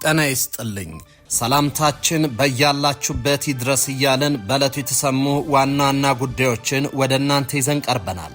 ጤና ይስጥልኝ። ሰላምታችን በያላችሁበት ይድረስ እያለን በዕለቱ የተሰሙ ዋና ዋና ጉዳዮችን ወደ እናንተ ይዘን ቀርበናል።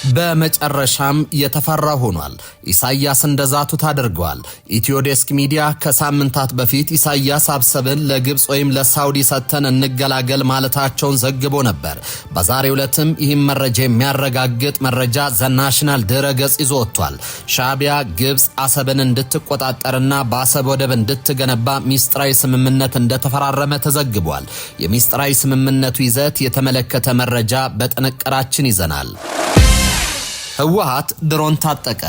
በመጨረሻም የተፈራ ሆኗል። ኢሳያስ እንደዛቱት አድርገዋል። ኢትዮዴስክ ሚዲያ ከሳምንታት በፊት ኢሳያስ አሰብን ለግብጽ ወይም ለሳውዲ ሰጥተን እንገላገል ማለታቸውን ዘግቦ ነበር። በዛሬው ዕለትም ይህን መረጃ የሚያረጋግጥ መረጃ ዘናሽናል ድረገጽ ይዞ ወጥቷል። ሻዕቢያ ግብጽ አሰብን እንድትቆጣጠርና በአሰብ ወደብ እንድትገነባ ሚስጥራዊ ስምምነት እንደተፈራረመ ተዘግቧል። የሚስጥራዊ ስምምነቱ ይዘት የተመለከተ መረጃ በጥንቅራችን ይዘናል። ህወሓት ድሮን ታጠቀ።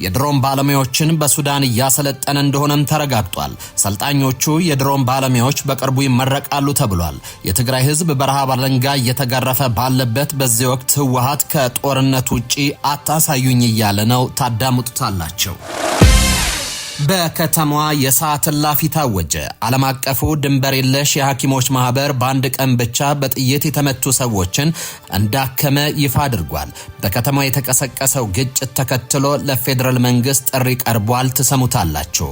የድሮን ባለሙያዎችን በሱዳን እያሰለጠነ እንደሆነም ተረጋግጧል። ሰልጣኞቹ የድሮን ባለሙያዎች በቅርቡ ይመረቃሉ ተብሏል። የትግራይ ህዝብ በረሃብ አለንጋ እየተገረፈ ባለበት በዚህ ወቅት ህወሓት ከጦርነት ውጪ አታሳዩኝ እያለ ነው። ታዳምጡታላችሁ። በከተማዋ የሰዓት እላፊ ታወጀ። ዓለም አቀፉ ድንበር የለሽ የሐኪሞች ማህበር በአንድ ቀን ብቻ በጥይት የተመቱ ሰዎችን እንዳከመ ይፋ አድርጓል። በከተማዋ የተቀሰቀሰው ግጭት ተከትሎ ለፌዴራል መንግስት ጥሪ ቀርቧል። ትሰሙታላችሁ።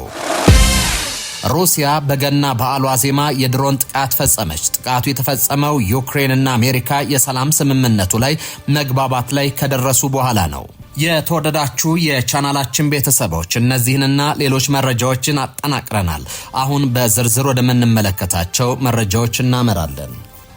ሩሲያ በገና በዓል ዋዜማ የድሮን ጥቃት ፈጸመች። ጥቃቱ የተፈጸመው ዩክሬንና አሜሪካ የሰላም ስምምነቱ ላይ መግባባት ላይ ከደረሱ በኋላ ነው። የተወደዳችሁ የቻናላችን ቤተሰቦች እነዚህንና ሌሎች መረጃዎችን አጠናቅረናል። አሁን በዝርዝር ወደምንመለከታቸው መረጃዎች እናመራለን።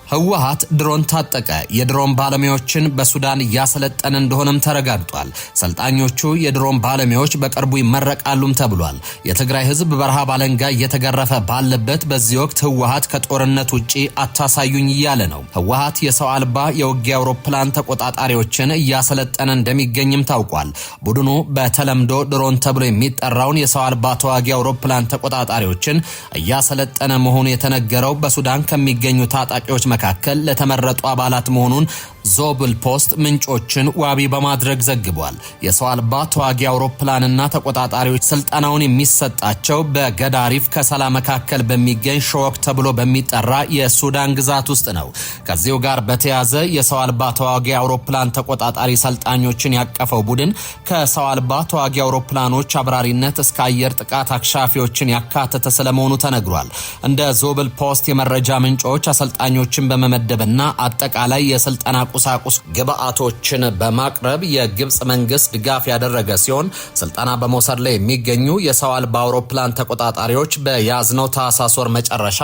ህወሓት ድሮን ታጠቀ። የድሮን ባለሙያዎችን በሱዳን እያሰለጠነ እንደሆነም ተረጋግጧል። ሰልጣኞቹ የድሮን ባለሙያዎች በቅርቡ ይመረቃሉም ተብሏል። የትግራይ ህዝብ በረሃብ አለንጋ እየተገረፈ ባለበት በዚህ ወቅት ህወሓት ከጦርነት ውጪ አታሳዩኝ እያለ ነው። ህወሓት የሰው አልባ የውጊያ አውሮፕላን ተቆጣጣሪዎችን እያሰለጠነ እንደሚገኝም ታውቋል። ቡድኑ በተለምዶ ድሮን ተብሎ የሚጠራውን የሰው አልባ ተዋጊ አውሮፕላን ተቆጣጣሪዎችን እያሰለጠነ መሆኑ የተነገረው በሱዳን ከሚገኙ ታጣቂዎች መካከል ለተመረጡ አባላት መሆኑን ዞብል ፖስት ምንጮችን ዋቢ በማድረግ ዘግቧል። የሰው አልባ ተዋጊ አውሮፕላንና ተቆጣጣሪዎች ስልጠናውን የሚሰጣቸው በገዳሪፍ ከሰላ መካከል በሚገኝ ሾክ ተብሎ በሚጠራ የሱዳን ግዛት ውስጥ ነው። ከዚሁ ጋር በተያያዘ የሰው አልባ ተዋጊ አውሮፕላን ተቆጣጣሪ ሰልጣኞችን ያቀፈው ቡድን ከሰው አልባ ተዋጊ አውሮፕላኖች አብራሪነት እስከ አየር ጥቃት አክሻፊዎችን ያካተተ ስለመሆኑ ተነግሯል። እንደ ዞብል ፖስት የመረጃ ምንጮች አሰልጣኞችን በመመደብና አጠቃላይ የስልጠና ቁሳቁስ ግብአቶችን በማቅረብ የግብጽ መንግስት ድጋፍ ያደረገ ሲሆን ስልጠና በመውሰድ ላይ የሚገኙ የሰው አልባ አውሮፕላን ተቆጣጣሪዎች በያዝነው ታህሳስ ወር መጨረሻ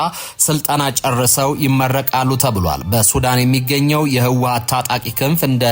ስልጠና ጨርሰው ይመረቃሉ ተብሏል። በሱዳን የሚገኘው የህወሓት ታጣቂ ክንፍ እንደ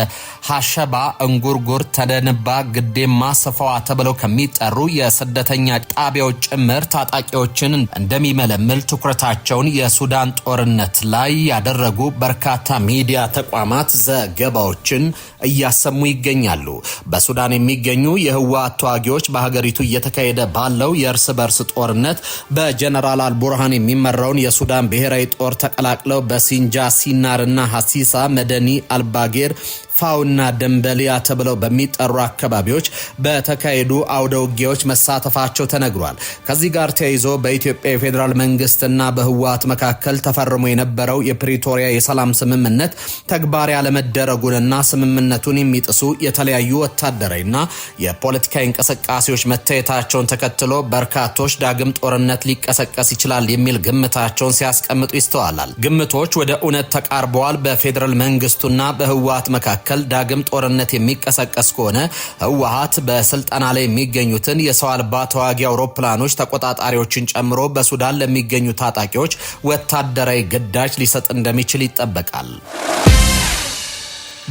ሐሸባ፣ እንጉርጉር፣ ተደንባ፣ ግዴማ፣ ስፋዋ ተብለው ከሚጠሩ የስደተኛ ጣቢያዎች ጭምር ታጣቂዎችን እንደሚመለምል ትኩረታቸውን የሱዳን ጦርነት ላይ ያደረጉ በርካታ ሚዲያ ተቋማት ዘገባዎችን እያሰሙ ይገኛሉ። በሱዳን የሚገኙ የህወሓት ተዋጊዎች በሀገሪቱ እየተካሄደ ባለው የእርስ በርስ ጦርነት በጀነራል አልቡርሃን የሚመራውን የሱዳን ብሔራዊ ጦር ተቀላቅለው በሲንጃ፣ ሲናርና ሐሲሳ፣ መደኒ፣ አልባጌር፣ ፋውና ደንበሊያ ተብለው በሚጠሩ አካባቢዎች በተካሄዱ አውደ ውጊያዎች መሳተፋቸው ተነግሯል። ከዚህ ጋር ተያይዞ በኢትዮጵያ የፌዴራል መንግስትና በህወሓት መካከል ተፈርሞ የነበረው የፕሪቶሪያ የሰላም ስምምነት ተግባራዊ ያለመደረጉንና ስምምነቱን የሚጥሱ የተለያዩ ወታደራዊና የፖለቲካዊ እንቅስቃሴዎች መታየታቸውን ተከትሎ በርካቶች ዳግም ጦርነት ሊቀሰቀስ ይችላል የሚል ግምታቸውን ሲያስቀምጡ ይስተዋላል። ግምቶች ወደ እውነት ተቃርበዋል። በፌዴራል መንግስቱና በህወሓት መካከል ዳግም ጦርነት የሚቀሰቀስ ከሆነ ህወሓት በስልጠና ላይ የሚገኙትን የሰው አልባ ተዋጊ አውሮፕላኖች ተቆጣጣሪዎችን ጨምሮ በሱዳን ለሚገኙ ታጣቂዎች ወታደራዊ ግዳጅ ሊሰጥ እንደሚችል ይጠበቃል።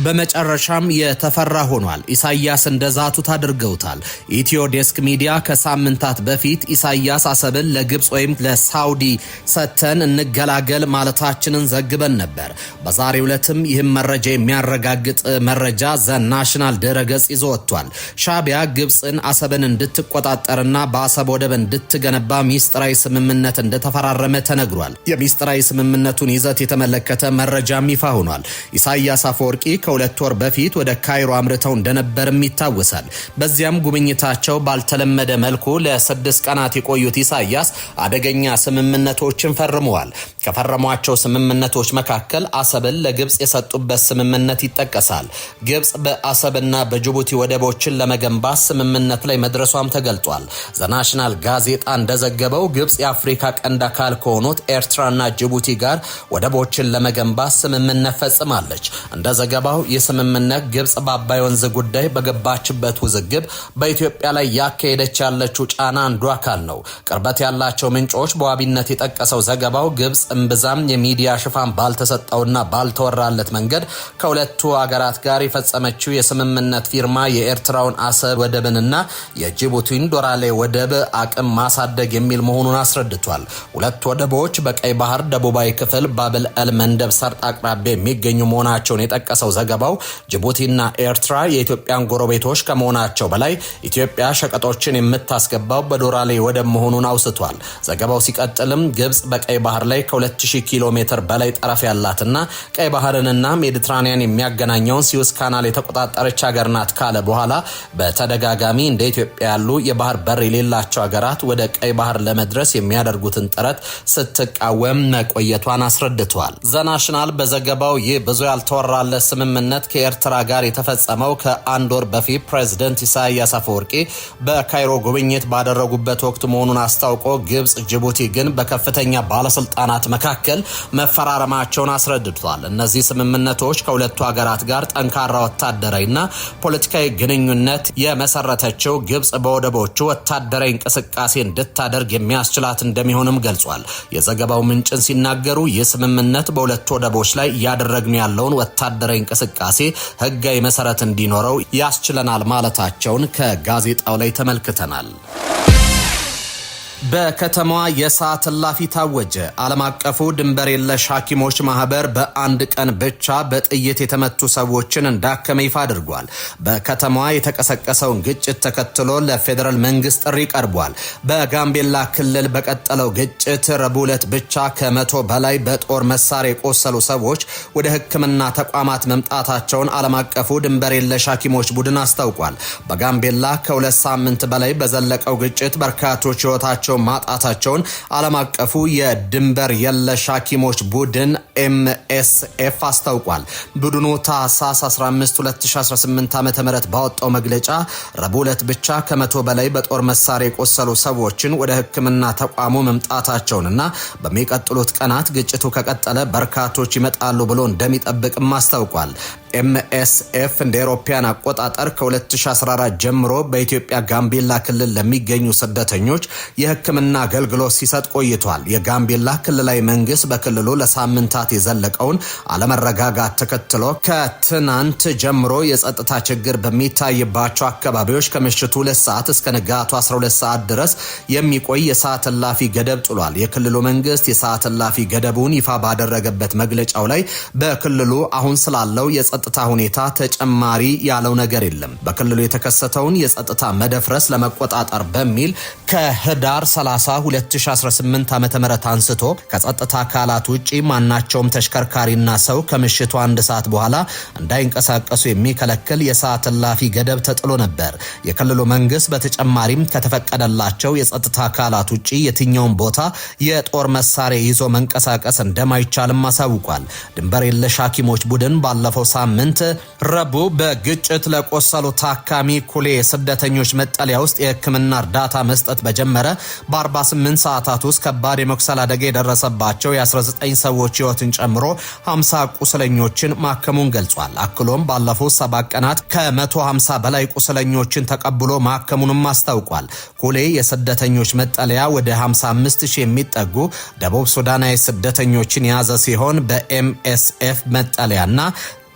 በመጨረሻም የተፈራ ሆኗል። ኢሳያስ እንደዛቱት አድርገውታል። ኢትዮዴስክ ሚዲያ ከሳምንታት በፊት ኢሳያስ አሰብን ለግብጽ ወይም ለሳውዲ ሰጥተን እንገላገል ማለታችንን ዘግበን ነበር። በዛሬው ዕለትም ይህን መረጃ የሚያረጋግጥ መረጃ ዘናሽናል ድረገጽ ይዞ ወጥቷል። ሻዕቢያ ግብጽን አሰብን እንድትቆጣጠርና በአሰብ ወደብ እንድትገነባ ሚስጥራዊ ስምምነት እንደተፈራረመ ተነግሯል። የሚስጥራዊ ስምምነቱን ይዘት የተመለከተ መረጃም ይፋ ሆኗል። ኢሳያስ አፈወርቂ ከሁለት ወር በፊት ወደ ካይሮ አምርተው እንደነበርም ይታወሳል። በዚያም ጉብኝታቸው ባልተለመደ መልኩ ለ6 ቀናት የቆዩት ኢሳያስ አደገኛ ስምምነቶችን ፈርመዋል። ከፈረሟቸው ስምምነቶች መካከል አሰብን ለግብጽ የሰጡበት ስምምነት ይጠቀሳል። ግብጽ በአሰብና በጅቡቲ ወደቦችን ለመገንባት ስምምነት ላይ መድረሷም ተገልጧል። ዘናሽናል ጋዜጣ እንደዘገበው ግብጽ የአፍሪካ ቀንድ አካል ከሆኑት ኤርትራና ጅቡቲ ጋር ወደቦችን ለመገንባት ስምምነት ፈጽማለች። እንደ ዘገባው የስምምነት ግብጽ በአባይ ወንዝ ጉዳይ በገባችበት ውዝግብ በኢትዮጵያ ላይ ያካሄደች ያለችው ጫና አንዱ አካል ነው። ቅርበት ያላቸው ምንጮች በዋቢነት የጠቀሰው ዘገባው ግብጽ እምብዛም የሚዲያ ሽፋን ባልተሰጠውና ባልተወራለት መንገድ ከሁለቱ አገራት ጋር የፈጸመችው የስምምነት ፊርማ የኤርትራውን አሰብ ወደብንና የጅቡቲን ዶራሌ ወደብ አቅም ማሳደግ የሚል መሆኑን አስረድቷል። ሁለቱ ወደቦች በቀይ ባህር ደቡባዊ ክፍል ባብል ኤል መንደብ ሰርጥ አቅራቢያ የሚገኙ መሆናቸውን የጠቀሰው ዘገባው ጅቡቲና ኤርትራ የኢትዮጵያን ጎረቤቶች ከመሆናቸው በላይ ኢትዮጵያ ሸቀጦችን የምታስገባው በዶራሌ ወደብ መሆኑን አውስቷል። ዘገባው ሲቀጥልም ግብጽ በቀይ ባህር ላይ ከ2000 ኪሎ ሜትር በላይ ጠረፍ ያላትና ቀይ ባህርንና ሜዲትራኒያን የሚያገናኘውን ሲዩስ ካናል የተቆጣጠረች ሀገር ናት ካለ በኋላ በተደጋጋሚ እንደ ኢትዮጵያ ያሉ የባህር በር የሌላቸው ሀገራት ወደ ቀይ ባህር ለመድረስ የሚያደርጉትን ጥረት ስትቃወም መቆየቷን አስረድቷል። ዘናሽናል በዘገባው ይህ ብዙ ያልተወራለት ስምምነት ከኤርትራ ጋር የተፈጸመው ከአንድ ወር በፊት ፕሬዝዳንት ኢሳያስ አፈወርቂ በካይሮ ጉብኝት ባደረጉበት ወቅት መሆኑን አስታውቆ ግብጽ፣ ጅቡቲ ግን በከፍተኛ ባለስልጣናት መካከል መፈራረማቸውን አስረድቷል። እነዚህ ስምምነቶች ከሁለቱ ሀገራት ጋር ጠንካራ ወታደራዊና ፖለቲካዊ ግንኙነት የመሰረተችው ግብጽ በወደቦቹ ወታደራዊ እንቅስቃሴ እንድታደርግ የሚያስችላት እንደሚሆንም ገልጿል። የዘገባው ምንጭን ሲናገሩ ይህ ስምምነት በሁለቱ ወደቦች ላይ እያደረግን ያለውን ወታደራዊ እንቅስቃሴ ህጋዊ መሰረት እንዲኖረው ያስችለናል ማለታቸውን ከጋዜጣው ላይ ተመልክተናል። በከተማዋ የሰዓት እላፊ ታወጀ። ዓለም አቀፉ ድንበር የለሽ ሐኪሞች ማህበር በአንድ ቀን ብቻ በጥይት የተመቱ ሰዎችን እንዳከመ ይፋ አድርጓል። በከተማዋ የተቀሰቀሰውን ግጭት ተከትሎ ለፌዴራል መንግስት ጥሪ ቀርቧል። በጋምቤላ ክልል በቀጠለው ግጭት ረቡዕ ዕለት ብቻ ከ100 በላይ በጦር መሳሪያ የቆሰሉ ሰዎች ወደ ሕክምና ተቋማት መምጣታቸውን ዓለም አቀፉ ድንበር የለሽ ሐኪሞች ቡድን አስታውቋል። በጋምቤላ ከ2 ሳምንት በላይ በዘለቀው ግጭት በርካቶች ሕይወታቸው ማጣታቸውን ዓለም አቀፉ የድንበር የለሽ ሐኪሞች ቡድን MSF አስታውቋል። ቡድኑ ታህሳስ 15 2018 ዓ.ም ባወጣው መግለጫ ረቡዕ ዕለት ብቻ ከ100 በላይ በጦር መሳሪያ የቆሰሉ ሰዎችን ወደ ሕክምና ተቋሙ መምጣታቸውንና በሚቀጥሉት ቀናት ግጭቱ ከቀጠለ በርካቶች ይመጣሉ ብሎ እንደሚጠብቅም አስታውቋል። MSF እንደ አውሮፓውያን አቆጣጠር ከ2014 ጀምሮ በኢትዮጵያ ጋምቤላ ክልል ለሚገኙ ስደተኞች የሕክምና አገልግሎት ሲሰጥ ቆይቷል። የጋምቤላ ክልላዊ መንግስት በክልሉ ለሳምንታት የዘለቀውን አለመረጋጋት ተከትሎ ከትናንት ጀምሮ የጸጥታ ችግር በሚታይባቸው አካባቢዎች ከምሽቱ 2 ሰዓት እስከ ንጋቱ 12 ሰዓት ድረስ የሚቆይ የሰዓት እላፊ ገደብ ጥሏል። የክልሉ መንግስት የሰዓት እላፊ ገደቡን ይፋ ባደረገበት መግለጫው ላይ በክልሉ አሁን ስላለው የጸጥታ ሁኔታ ተጨማሪ ያለው ነገር የለም። በክልሉ የተከሰተውን የጸጥታ መደፍረስ ለመቆጣጠር በሚል ከህዳር 30 2018 ዓ.ም አንስቶ ከጸጥታ አካላት ውጪ ማናቸውም ተሽከርካሪና ሰው ከምሽቱ 1 ሰዓት በኋላ እንዳይንቀሳቀሱ የሚከለክል የሰዓት እላፊ ገደብ ተጥሎ ነበር። የክልሉ መንግስት በተጨማሪም ከተፈቀደላቸው የጸጥታ አካላት ውጪ የትኛውን ቦታ የጦር መሳሪያ ይዞ መንቀሳቀስ እንደማይቻልም አሳውቋል። ድንበር የለሽ ሐኪሞች ቡድን ባለፈው ሳምንት ረቡዕ በግጭት ለቆሰሉ ታካሚ ኩሌ ስደተኞች መጠለያ ውስጥ የሕክምና እርዳታ መስጠት በጀመረ በ48 ሰዓታት ውስጥ ከባድ የመቁሰል አደጋ የደረሰባቸው የ19 ሰዎች ህይወትን ጨምሮ 50 ቁስለኞችን ማከሙን ገልጿል። አክሎም ባለፉት 7 ቀናት ከ150 በላይ ቁስለኞችን ተቀብሎ ማከሙንም አስታውቋል። ኩሌ የስደተኞች መጠለያ ወደ 55,000 የሚጠጉ ደቡብ ሱዳናዊ ስደተኞችን የያዘ ሲሆን በMSF መጠለያና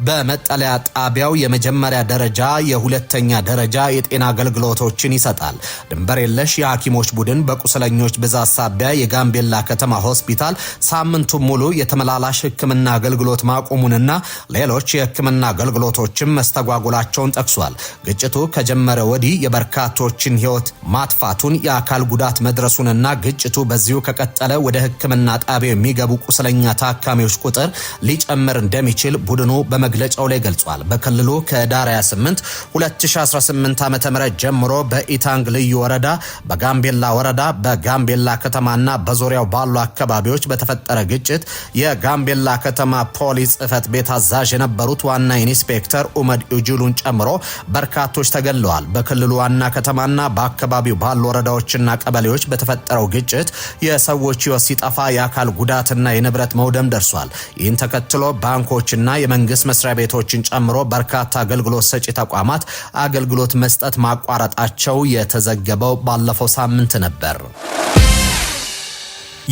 በመጠለያ ጣቢያው የመጀመሪያ ደረጃ የሁለተኛ ደረጃ የጤና አገልግሎቶችን ይሰጣል። ድንበር የለሽ የሐኪሞች ቡድን በቁስለኞች ብዛት ሳቢያ የጋምቤላ ከተማ ሆስፒታል ሳምንቱን ሙሉ የተመላላሽ ሕክምና አገልግሎት ማቆሙንና ሌሎች የሕክምና አገልግሎቶችን መስተጓጎላቸውን ጠቅሷል። ግጭቱ ከጀመረ ወዲህ የበርካቶችን ህይወት ማጥፋቱን፣ የአካል ጉዳት መድረሱንና ግጭቱ በዚሁ ከቀጠለ ወደ ሕክምና ጣቢያው የሚገቡ ቁስለኛ ታካሚዎች ቁጥር ሊጨምር እንደሚችል ቡድኑ በመግለጫው ላይ ገልጿል። በክልሉ ከዳር 28 2018 ዓ.ም ጀምሮ በኢታንግ ልዩ ወረዳ፣ በጋምቤላ ወረዳ፣ በጋምቤላ ከተማና በዙሪያው ባሉ አካባቢዎች በተፈጠረ ግጭት የጋምቤላ ከተማ ፖሊስ ጽሕፈት ቤት አዛዥ የነበሩት ዋና ኢንስፔክተር ኡመድ ኡጁሉን ጨምሮ በርካቶች ተገለዋል። በክልሉ ዋና ከተማና በአካባቢው ባሉ ወረዳዎችና ቀበሌዎች በተፈጠረው ግጭት የሰዎች ሕይወት ሲጠፋ የአካል ጉዳትና የንብረት መውደም ደርሷል። ይህን ተከትሎ ባንኮችና የመንግስት መስሪያ ቤቶችን ጨምሮ በርካታ አገልግሎት ሰጪ ተቋማት አገልግሎት መስጠት ማቋረጣቸው የተዘገበው ባለፈው ሳምንት ነበር።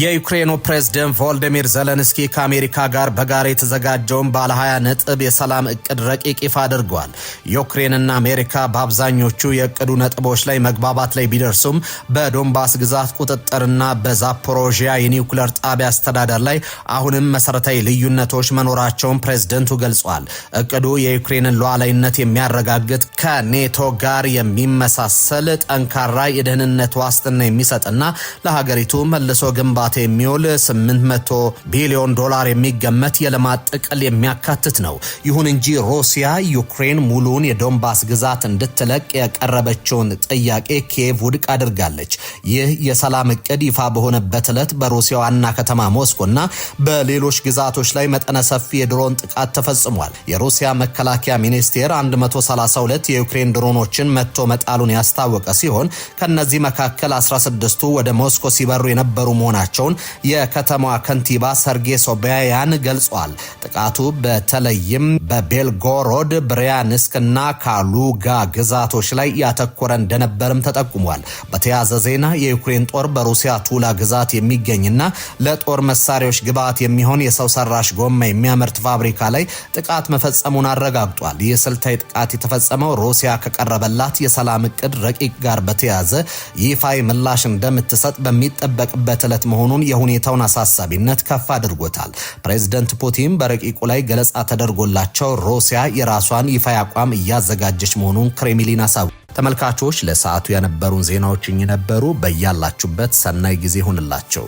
የዩክሬኑ ፕሬዝዳንት ቮልዲሚር ዘለንስኪ ከአሜሪካ ጋር በጋራ የተዘጋጀውን ባለ 20 ነጥብ የሰላም እቅድ ረቂቅ ይፋ አድርገዋል። ዩክሬንና አሜሪካ በአብዛኞቹ የእቅዱ ነጥቦች ላይ መግባባት ላይ ቢደርሱም በዶንባስ ግዛት ቁጥጥርና በዛፖሮዥያ የኒውክሌር ጣቢያ አስተዳደር ላይ አሁንም መሰረታዊ ልዩነቶች መኖራቸውን ፕሬዝዳንቱ ገልጸዋል። እቅዱ የዩክሬንን ሉዓላዊነት የሚያረጋግጥ ከኔቶ ጋር የሚመሳሰል ጠንካራ የደህንነት ዋስትና የሚሰጥና ለሀገሪቱ መልሶ ግንባታ የሚውል 800 ቢሊዮን ዶላር የሚገመት የልማት ጥቅል የሚያካትት ነው። ይሁን እንጂ ሩሲያ ዩክሬን ሙሉን የዶንባስ ግዛት እንድትለቅ የቀረበችውን ጥያቄ ኪየቭ ውድቅ አድርጋለች። ይህ የሰላም እቅድ ይፋ በሆነበት ዕለት በሩሲያ ዋና ከተማ ሞስኮና በሌሎች ግዛቶች ላይ መጠነ ሰፊ የድሮን ጥቃት ተፈጽሟል። የሩሲያ መከላከያ ሚኒስቴር 132 የዩክሬን ድሮኖችን መትቶ መጣሉን ያስታወቀ ሲሆን ከነዚህ መካከል 16ቱ ወደ ሞስኮ ሲበሩ የነበሩ መሆናቸው የከተማዋ ከንቲባ ሰርጌይ ሶቢያን ገልጿል። ጥቃቱ በተለይም በቤልጎሮድ፣ ብሪያንስክና ካሉጋ ግዛቶች ላይ ያተኮረ እንደነበርም ተጠቁሟል። በተያያዘ ዜና የዩክሬን ጦር በሩሲያ ቱላ ግዛት የሚገኝና ለጦር መሳሪያዎች ግብዓት የሚሆን የሰው ሰራሽ ጎማ የሚያመርት ፋብሪካ ላይ ጥቃት መፈጸሙን አረጋግጧል። ይህ ስልታዊ ጥቃት የተፈጸመው ሩሲያ ከቀረበላት የሰላም እቅድ ረቂቅ ጋር በተያያዘ ይፋዊ ምላሽ እንደምትሰጥ በሚጠበቅበት ዕለት መሆኑን የሁኔታውን አሳሳቢነት ከፍ አድርጎታል። ፕሬዝዳንት ፑቲን በረቂቁ ላይ ገለጻ ተደርጎላቸው ሩሲያ የራሷን ይፋ አቋም እያዘጋጀች መሆኑን ክሬምሊን አሳውቋል። ተመልካቾች ለሰዓቱ የነበሩን ዜናዎች እኚህ ነበሩ። በያላችሁበት ሰናይ ጊዜ ይሁንላችሁ።